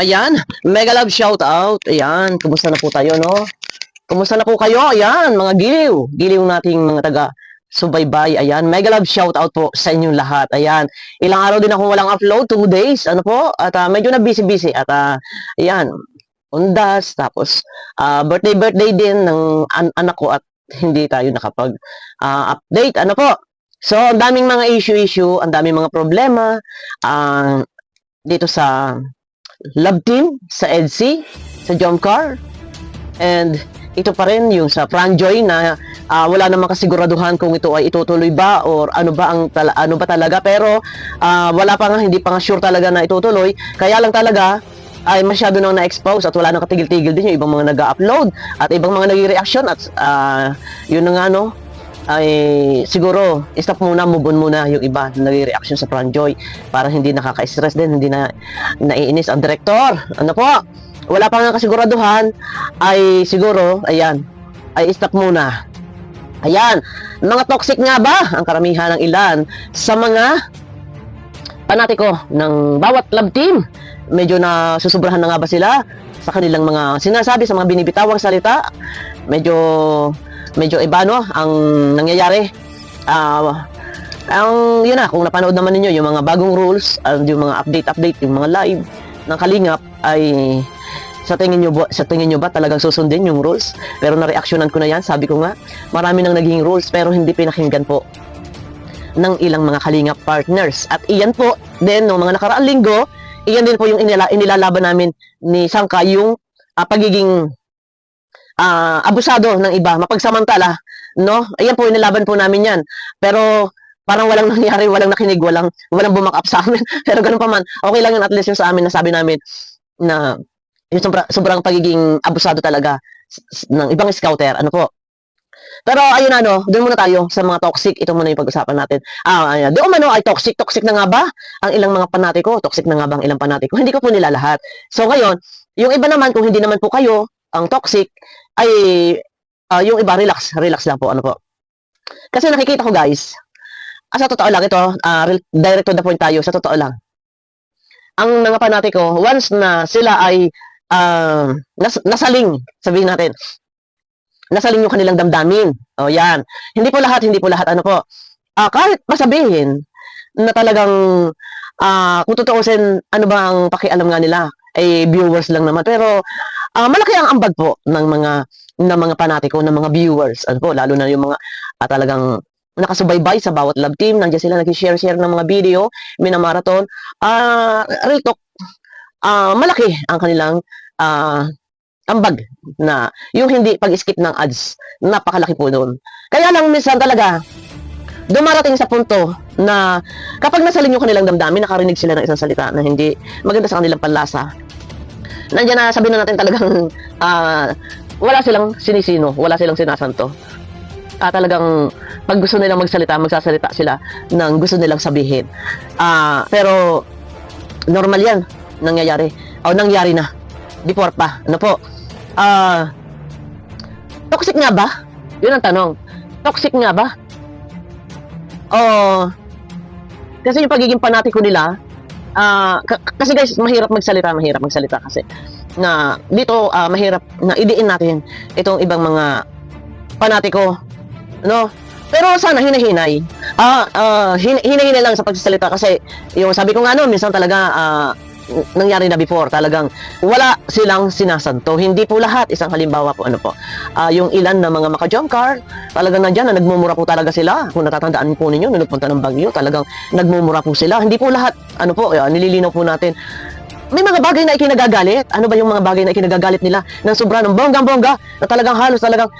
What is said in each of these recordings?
Ayan, mega love shout out. Ayan, kumusta na po tayo, no? Kumusta na po kayo? Ayan, mga giliw. Giliw nating mga taga subaybay. Ayan, mega love shout out po sa inyong lahat. Ayan, ilang araw din akong walang upload, 2 days. Ano po? At medyo na busy-busy. At ayan, undas. Tapos, birthday din ng anak ko at hindi tayo nakapag update. Ano po? So, ang daming mga issue, ang daming mga problema dito sa Love Team, sa EDC, sa Jomcar, and ito pa rin yung sa Franjoy na wala namang kasiguraduhan kung ito ay itutuloy ba or ano ba talaga, pero wala pa nga, hindi pa nga sure talaga na itutuloy, kaya lang talaga ay masyado nang na-expose at wala nang katigil-tigil din yung ibang mga nag-upload at ibang mga nag-reaction at yun na nga, no, ay siguro stop muna, move on muna yung iba na nag-reaction sa Franjoy para hindi nakaka-stress din, hindi na naiinis ang direktor. Ano po, wala pa nga kasiguraduhan, ay siguro, ayan, ay stop muna. Ayan, mga toxic nga ba ang karamihan ng ilan sa mga panatiko ng bawat love team? Medyo na susubrahan na nga ba sila sa kanilang mga sinasabi, sa mga binibitawang salita? Medyo iba, no, ang nangyayari. Yun na, kung napanood naman ninyo yung mga bagong rules, yung mga update, yung mga live ng Kalingap, ay sa tingin nyo ba talagang susundin yung rules? Pero na-reactionan ko na yan, sabi ko nga, marami nang naging rules pero hindi pinakinggan po ng ilang mga Kalingap partners. At iyan po din, no, mga nakaraang linggo, iyan din po yung inilalaban namin ni Sangka, yung pagiging abusado ng iba, mapagsamantala, no? Ayan po, inilaban po namin yan. Pero parang walang nangyari, walang nakinig, walang bumak up sa amin. Pero ganun pa man, okay lang yun, at least yung sa amin, nasabi namin na yung sobrang pagiging abusado talaga ng ibang scouter, ano po. Pero ayun, ano, doon muna tayo sa mga toxic. Ito muna yung pag-usapan natin. Doon mano ay toxic na nga ba ang ilang mga panatiko? Toxic na nga ba ang ilang panatiko? Hindi ko po nila lahat. So ngayon, yung iba naman, kung hindi naman po kayo ang toxic, ay yung iba, relax lang po, ano po. Kasi nakikita ko, guys, sa totoo lang ito, direct to the point tayo, sa totoo lang. Ang mga panatiko, once na sila ay nasaling, sabihin natin, nasaling yung kanilang damdamin. O yan. Hindi po lahat, ano po. Kahit masabihin na talagang kung tutuusin, ano ba ang pakialam nga nila, ay viewers lang naman. Pero malaki ang ambag po ng mga panatiko, ng mga viewers. Ano po, lalo na yung mga talagang nakasubaybay sa bawat love team. Nandiyan sila nag-share ng mga video, minamarathon. Real talk, malaki ang kanilang ambag na yung hindi pag-skip ng ads. Napakalaki po doon. Kaya lang minsan talaga, dumarating sa punto na kapag nasalin yung kanilang damdamin, nakarinig sila ng isang salita na hindi maganda sa kanilang panlasa, nandiyan na, sabihin na natin talagang wala silang sinisino, wala silang sinasanto. Talagang pag gusto nilang magsalita, magsasalita sila ng gusto nilang sabihin. Pero normal yan, nangyayari. O nangyari na. Before pa. Ano po? Toxic nga ba? Yun ang tanong. Toxic nga ba? Kasi yung pagiging panatiko nila, kasi guys, mahirap magsalita kasi na dito mahirap na idiin natin itong ibang mga panatiko, no? Pero sana hinahinay. Hinahinay lang sa pagsasalita kasi yung sabi ko nga no, minsan talaga nangyari na before, talagang wala silang sinasanto. Hindi po lahat. Isang halimbawa po, ano po, yung ilan na mga maka-Jomcar, talagang nandyan na nagmumura po talaga sila. Kung natatandaan po ninyo, nung nagpunta ng Baguio, talagang nagmumura po sila. Hindi po lahat, ano po, nililinaw po natin. May mga bagay na ikinagagalit. Ano ba yung mga bagay na ikinagagalit nila ng sobra ng bonggang-bongga na talagang halos talagang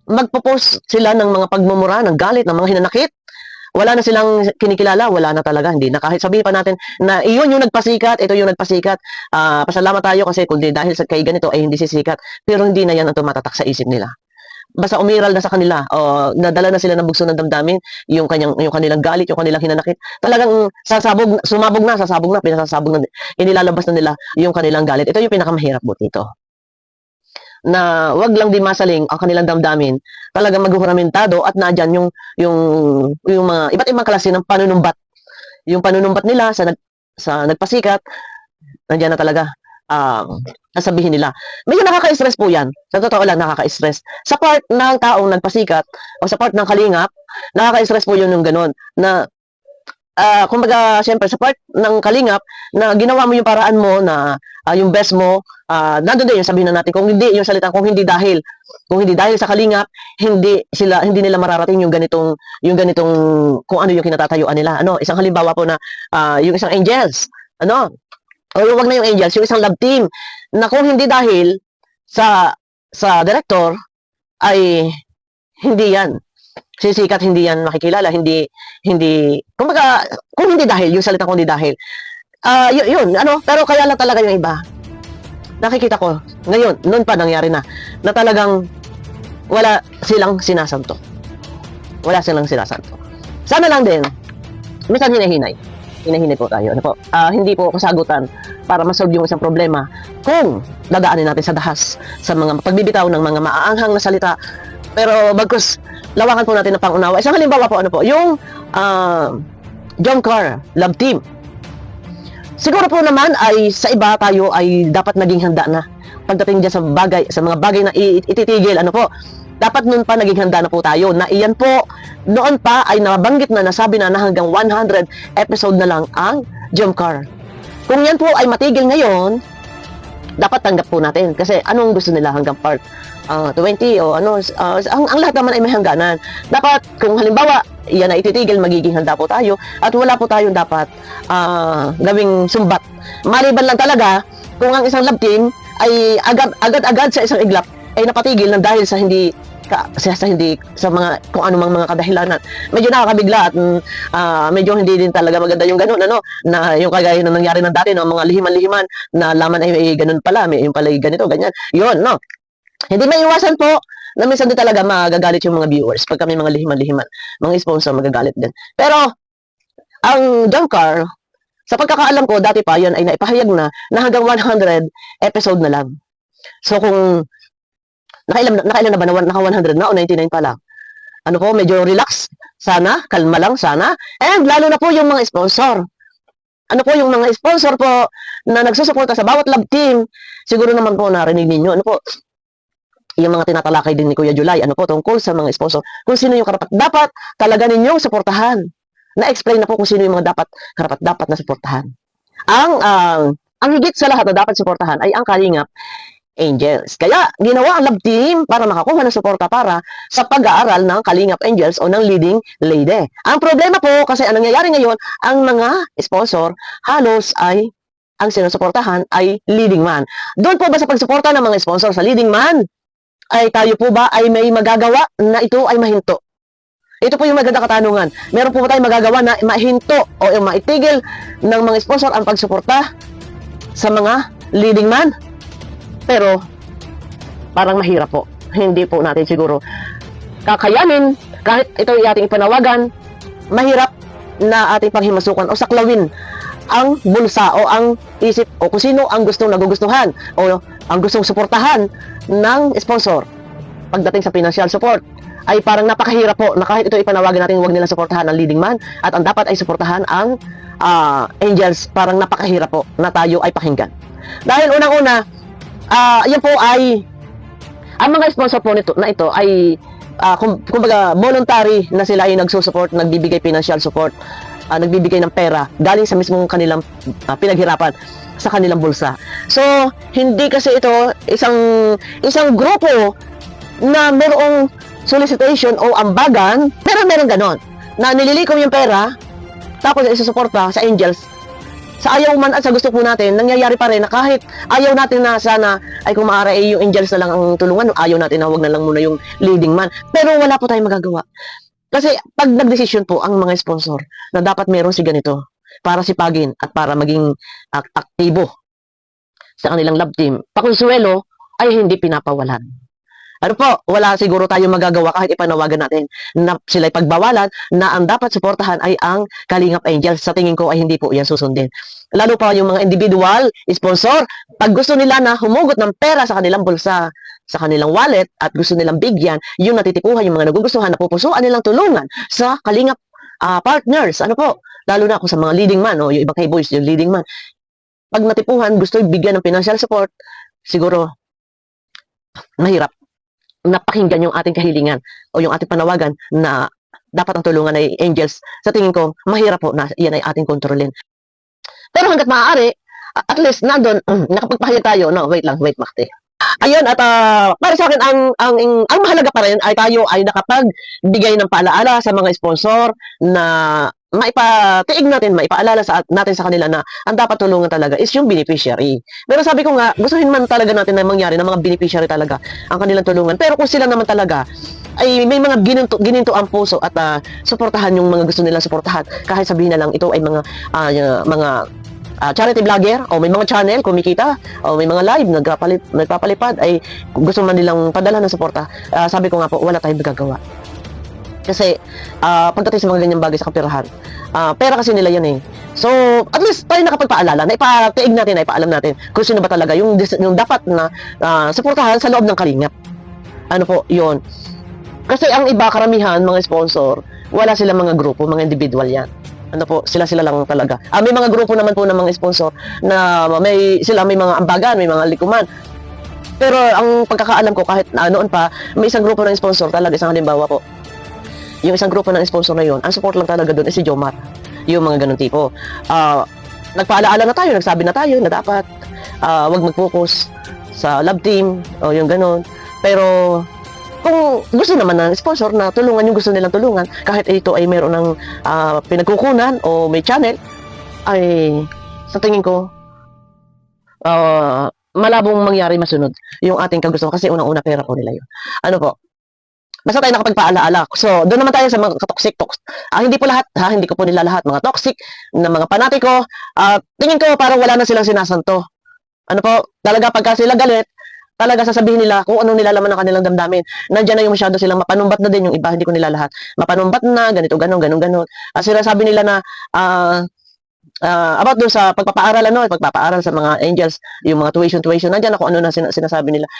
magpo-post sila ng mga pagmumura, ng galit, ng mga hinanakit. Wala na silang kinikilala, wala na talaga, hindi na. Kahit sabihin pa natin na iyon yung nagpasikat, ito yung nagpasikat, pasalamat tayo kasi kundi dahil sa kay ganito ay hindi sisikat, pero hindi na yan ang tumatatak sa isip nila. Basta umiral na sa kanila, nadala na sila ng bugso ng damdamin, yung kanilang galit, yung kanilang hinanakit, talagang sumabog na, pinasasabog na, inilalabas na nila yung kanilang galit. Ito yung pinakamahirap po dito. Na wag lang din masaling ang kanilang damdamin, talagang maghuramentado at nadyan yung mga iba't ibang klase ng panunumbat. Yung panunumbat nila sa nagpasikat, Nandiyan na talaga. Sasabihin nila. Medyo nakaka-stress po yan. Sa totoo lang, nakaka-stress. Sa part ng taong nagpasikat, o sa part ng kalingap, nakaka-stress po yun yung ganun. Na, kumbaga, syempre, sa part ng kalingap, na ginawa mo yung paraan mo, na yung best mo, nandun din yung sabihin na natin, kung hindi, yung salitang, kung hindi dahil sa kalingap, hindi nila mararating yung ganitong, kung ano yung kinatatayuan nila. Ano, isang halimbawa po na, yung isang Angels, ano, o wag na yung Angels, yung isang love team, na kung hindi dahil sa director, ay hindi yan sisikat, hindi yan makikilala, kumbaga, kung hindi dahil, yung salita kung hindi dahil, yun, ano, pero kaya lang talaga yung iba, nakikita ko, ngayon, noon pa nangyari na talagang, wala silang sinasanto. Sana lang din, minsan hinahinay po tayo, ano po, hindi po kasagutan para masolve yung isang problema kung dadaanin natin sa dahas, sa mga pagbibitaw ng mga maaanghang na salita, pero bagkus lawakan po natin ng pangunawa. Isang halimbawa po, ano po, yung John Carr Love Team. Siguro po naman ay sa iba tayo ay dapat naging handa na pagdating dyan sa mga bagay na ititigil, ano po, dapat noon pa naging handa na po tayo, na iyan po, noon pa ay nabanggit na, nasabi na hanggang 100 episode na lang ang John Carr. Kung yan po ay matigil ngayon, dapat tanggap po natin. Kasi anong gusto nila hanggang part 20 o ano, ang lahat naman ay may hangganan. Dapat, kung halimbawa, yan ay ititigil, magiging handa po tayo at wala po tayong dapat gawing sumbat. Maliban lang talaga kung ang isang love team ay agad-agad sa isang iglap ay napatigil ng dahil sa mga kung anumang mga kadahilanan. Medyo nakakabigla at medyo hindi din talaga maganda yung ganun, ano, na yung kagaya na nangyari ng dati, no, mga lihiman-lihiman na laman ay ganun pala, may yung pala ganito, ganyan. Yun, no. Hindi maiwasan po na minsan din talaga magagalit yung mga viewers pag kami mga lihiman-lihiman, mga sponsor magagalit din. Pero ang John Carr, sa pagkakaalam ko, dati pa yan ay naipahayag na hanggang 100 episode na lang. So kung nakailan na ba, naka 100 na o 99 pa lang, ano po, medyo relax sana, kalma lang sana, and lalo na po yung mga sponsor. Ano po, yung mga sponsor po na nagsusuporta sa bawat love team, siguro naman po narinig ninyo, ano po, yung mga tinatalakay din ni Kuya July, ano po, tungkol sa mga sponsor, kung sino yung dapat talaga ninyong suportahan. Na-explain na po kung sino yung mga dapat na suportahan. Ang higit sa lahat na dapat suportahan ay ang Kalingap Angels. Kaya, ginawa ang love team para makakuha ng suporta para sa pag-aaral ng Kalingap Angels o ng leading lady. Ang problema po, kasi ang nangyayari ngayon, ang mga sponsor, halos ay, ang sinusuportahan ay leading man. Doon po ba sa pagsuporta ng mga sponsor sa leading man, ay tayo po ba ay may magagawa na ito ay mahinto? Ito po yung maganda katanungan. Meron po ba tayong magagawa na mahinto o maitigil ng mga sponsor ang pagsuporta sa mga leading man? Pero, parang mahirap po. Hindi po natin siguro kakayanin, kahit ito ay ating ipanawagan, mahirap na ating panghimasukan o saklawin ang bulsa o ang isip o kung sino ang gustong nagugustuhan o ang gustong suportahan ng sponsor. Pagdating sa financial support, ay parang napakahirap po na kahit ito ipanawagan natin, huwag nila suportahan ang leading man at ang dapat ay suportahan ang Angels, parang napakahirap po na tayo ay pakinggan. Dahil unang-una, yan po ay ang mga sponsor po nito, na ito ay kumbaga voluntary na sila ay nagsusupport, nagbibigay financial support, nagbibigay ng pera galing sa mismong kanilang pinaghirapan sa kanilang bulsa. So, hindi kasi ito isang grupo na merong solicitation o ambagan, pero meron ganon na nililikom yung pera tapos isusuporta sa Angels. Sa ayaw man at sa gusto po natin, nangyayari pa rin na kahit ayaw natin na sana ay kung maaari ay yung Angels na lang ang tulungan, ayaw natin na wag na lang muna yung leading man. Pero wala po tayong magagawa. Kasi pag nagdesisyon po ang mga sponsor na dapat meron si ganito para sipagin at para maging aktibo sa kanilang love team, pakonsuelo ay hindi pinapawalan. Ano po, wala siguro tayong magagawa kahit ipanawagan natin na sila'y pagbawalan na ang dapat suportahan ay ang Kalingap Angels. Sa tingin ko ay hindi po yan susundin. Lalo pa yung mga individual sponsor, pag gusto nila na humugot ng pera sa kanilang bulsa, sa kanilang wallet at gusto nilang bigyan, yung natitipuhan, yung mga nagugustuhan, napupusuan nilang tulungan sa Kalingap partners. Ano po, lalo na ako sa mga leading man, o yung ibang kay boys, yung leading man. pag natipuhan, gusto bigyan ng financial support, siguro, mahirap napakinggan yung ating kahilingan o yung ating panawagan na dapat ang tulungan ay angels. Sa tingin ko, mahirap po na yan ay ating kontrolin. Pero hanggat maaari, at least nandun, nakapagpahayag tayo. No, wait, Makti. Ayun, at para sa akin, ang mahalaga pa rin ay tayo ay nakapagbigay ng paalaala sa mga sponsor na maipatiig natin, maipaalala natin sa kanila na ang dapat tulungan talaga is yung beneficiary. Pero sabi ko nga, gustuhin man talaga natin na mangyari na mga beneficiary talaga ang kanilang tulungan. Pero kung sila naman talaga ay may mga gininto ang puso at suportahan yung mga gusto nilang suportahan, kahit sabihin na lang ito ay mga charity vlogger o may mga channel kumikita o may mga live nagpapalipad ay gusto man nilang padala ng suporta, sabi ko nga po, wala tayong magagawa. Kasi pagdating sa mga ganyang bagay sa kapirahan, pera kasi nila yan eh. So, at least tayo nakapagpaalala, na ipatiig natin, na ipaalam natin kung sino ba talaga yung dapat na suportahan sa loob ng kalingap. Ano po, yun. Kasi ang iba, karamihan, mga sponsor, wala silang mga grupo, mga individual yan. Ano po, sila lang talaga. May mga grupo naman po ng mga sponsor na may mga ambagan, may mga likuman. Pero ang pagkakaalam ko, kahit noon pa, may isang grupo ng sponsor talaga, isang halimbawa po. Yung isang grupo ng sponsor na yun, ang support lang talaga doon is si Jomar. Yung mga ganun tipo. Nagpaalaala na tayo, nagsabi na tayo na dapat wag mag-focus sa love team o yung ganun. Pero kung gusto naman ng sponsor na tulungan yung gusto nilang tulungan, kahit ito ay meron ng pinagkukunan o may channel, ay sa tingin ko, malabong mangyari masunod yung ating kagustuhan kasi unang-una pera po nila yun. Ano po? Basta tayo nakapagpaalaala. So, doon naman tayo sa mga toxic. Hindi po lahat, hindi ko po nila lahat. Mga toxic, na mga panatiko. Tingin ko parang wala na silang sinasanto. Ano po, talaga pagka sila galit, talaga sasabihin nila kung anong nilalaman ng kanilang damdamin. Nandiyan na yung masyado silang mapanumbat na din yung iba, hindi ko nila lahat. Mapanumbat na, ganito, ganon. Sinasabi nila na, about doon sa pagpapaaral, pagpapaaral sa mga angels, yung mga tuition, nandiyan ako ano na sinasabi nila.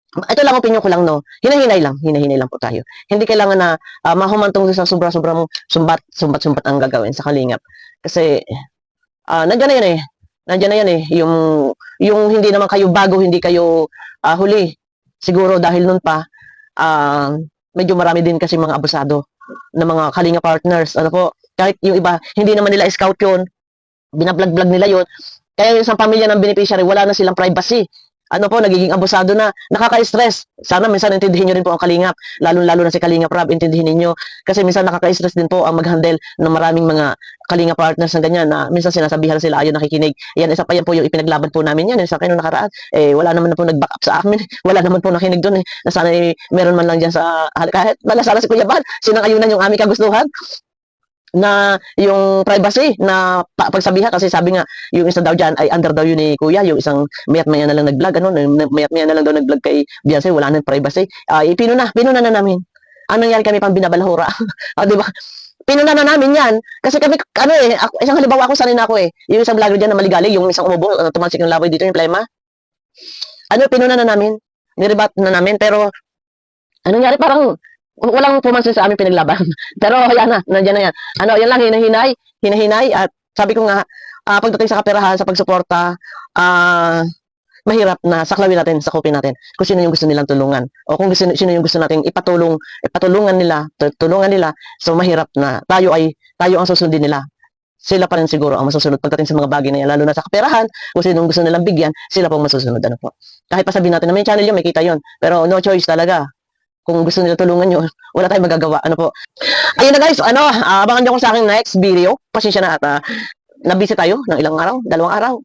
Ito lang opinion ko lang, no. Hinahinay lang po tayo. Hindi kailangan na mahumantong sa sobra-sobrang sumbat ang gagawin sa kalingap. Kasi nandiyan na yan eh. Yung hindi naman kayo bago, hindi kayo huli. Siguro dahil nun pa medyo marami din kasi mga abusado na mga kalinga partners. Ano po, kahit yung iba, hindi naman nila scout yun. Binablag-blag nila yun. Kaya yung isang pamilya ng beneficiary, wala na silang privacy. Ano po, nagiging abusado na, nakaka-stress. Sana minsan intindihin nyo rin po ang kalingap, lalo na si Kalingap Rob, intindihin niyo kasi minsan nakaka-stress din po ang mag-handle ng maraming mga kalingap partners ng ganyan na minsan sinasabihan sila ayaw nakikinig. Yan, isa pa yan po yung ipinaglaban po namin yan, sa kayo nakaraan. Wala naman na po nag-back up sa amin, wala naman po nakinig doon na sana meron man lang dyan sa, kahit sana si Kuya Bal, sinangayunan yung aming kagustuhan na yung privacy na pagsabihan kasi sabi nga yung isa daw dyan ay under daw yun ni Kuya, yung isang mayat-maya na lang nag-vlog, mayat-maya na lang daw nag-vlog kay Beyonce, wala nang privacy. Pinuna na namin. Anong yan kami pang binabalahura? Di ba? Pinuna na namin yan. Kasi kami, isang halimbawa ako, sanay na ako yung isang vlogger dyan na maligalig, yung isang umubo, tumansik ng laboy dito, yung plema. Pinuna na namin. Nirebat na namin, pero anong nangyari, parang walang pumansin sa amin pinaglaban. Pero yan na, nandiyan na yan. Yan lang, hinahinay, at sabi ko nga, pagdating sa kaperahan, sa pagsuporta, mahirap na saklawin natin, sakupin natin kung sino yung gusto nilang tulungan. O kung sino yung gusto nating tulungan nila. So mahirap na tayo ang susundin nila. Sila pa rin siguro ang masusunod pagdating sa mga bagay na yan, lalo na sa kaperahan, kung sino gusto nilang bigyan, sila po ang masusunod. Ano po? Kahit pa sabihin natin na may channel yun, may kita yun, pero no choice talaga. Kung gusto nila tulungan nyo, wala tayong magagawa. Ano po? Ayun na guys, abangan nyo ko sa aking next video. Pasensya na at nabisi tayo ng ilang araw, 2 araw.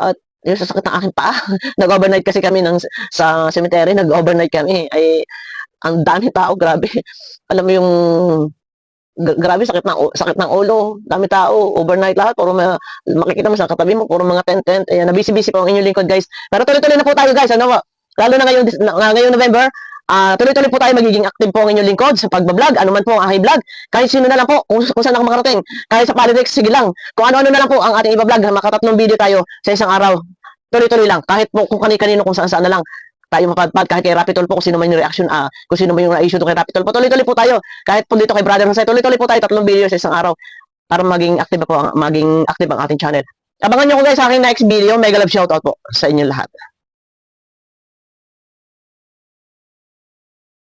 At yung sasakit ng aking paa. Nag-overnight kasi kami sa cemetery, nag-overnight kami. Ang dami tao, grabe. Alam mo yung grabe, sakit ng ulo, dami tao, overnight lahat, puro makikita mo sa katabi mo, puro mga tent. Nabisi-bisi po ang inyong lingkod guys. Pero tuloy-tuloy na po tayo guys, lalo na ngayong November. Tuloy-tuloy po tayo magiging active po ang inyong lingkod sa pagbablog, ano man po ang aking vlog, kahit sino na lang po, kung saan ako makarating, kahit sa politics, sige lang, kung ano-ano na lang po ang ating ibablog, makatatlong video tayo sa isang araw, tuloy-tuloy lang, kahit po kung kani-kanino, kung saan-saan na lang, tayo mapadpad, kahit kay Rapitol po, kung sino man yung reaction, kung sino man yung na-issue kay Rapitol po, tuloy-tuloy po tayo, kahit po dito kay Brother Jose, tuloy-tuloy po tayo, 3 video sa isang araw, para maging active ang ating channel. Abangan nyo ko guys sa aking next video. Mega love shoutout po sa inyong lahat.